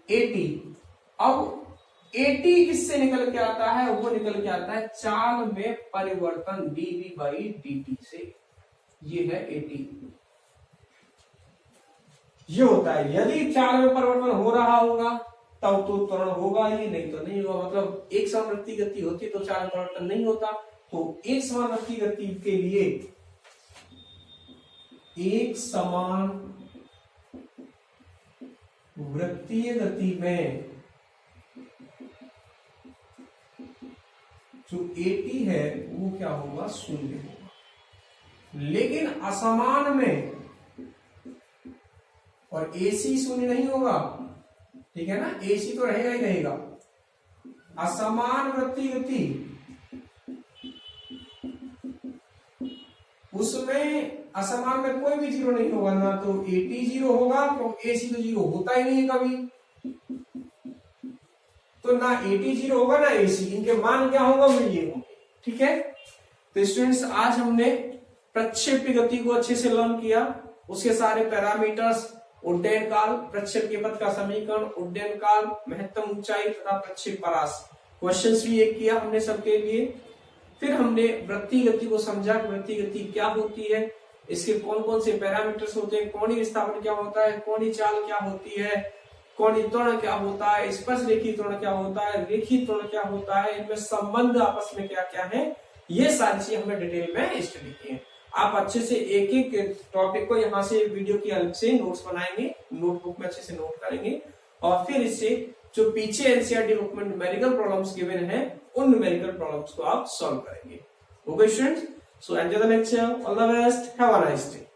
AT। अब AT किससे निकल के आता है? वो निकल के आता है चाल में परिवर्तन dv/dt से। ये है AT, ये होता है। यदि चाल में परिवर्तन हो रहा होगा तब तो त्वरण होगा ही, नहीं तो नहीं होगा। मतलब एक समान वृत्तीय गति होती तो चाल में परिवर्तन नहीं होता। तो एक समान वृत्तीय गति के लिए, एक समान वृत्तीय गति में जो AT है वो क्या होगा? शून्य होगा। लेकिन असमान में, और AC शून्य नहीं होगा, ठीक है ना, AC तो रहेगा ही रहेगा। असमान वृत्तीय गति, उसमें असमान में कोई भी जीरो नहीं होगा, ना तो AT जीरो होगा, क्योंकि AC तो जीरो होता ही नहीं है कभी, तो ना AT जीरो होगा ना AC, इनके मान क्या होगा? वो ये होंगे, ठीक है। तो स्टूडेंट्स आज हमने प्रक्षेप्य गति को अच्छे से लर्न किया, उसके सारे पैरामीटर्स, उड्डयन काल, प्रक्षेप के पथ का समीकरण, उड्डयन काल, महत्तम ऊंचाई तथा प्रक्षेप परास, क्वेश्चंस भी एक किया हमने सबके लिए। फिर हमने वृत्तीय गति को समझा कि वृत्तीय गति क्या होती है, इसके कौन कौन से पैरामीटर्स होते हैं, कोणीय विस्थापन क्या होता है, कोणीय चाल क्या होती है, कोणीय त्वरण क्या होता है, स्पर्श रेखीय त्वरण क्या होता है, रेखीय त्वरण क्या होता है, इनमें संबंध आपस में क्या क्या है, ये सारी चीजें हमने डिटेल में स्टडी की है। आप अच्छे से एक एक टॉपिक को यहाँ से वीडियो की हेल्प से नोट्स बनाएंगे, नोटबुक में अच्छे से नोट करेंगे और फिर इससे जो पीछे एनसीईआरटी बुक में न्यूमेरिकल प्रॉब्लम्स गिवन है उन न्यूमेरिकल प्रॉब्लम्स को आप सॉल्व करेंगे। Okay students, so enjoy the lecture, all the best, have a nice day.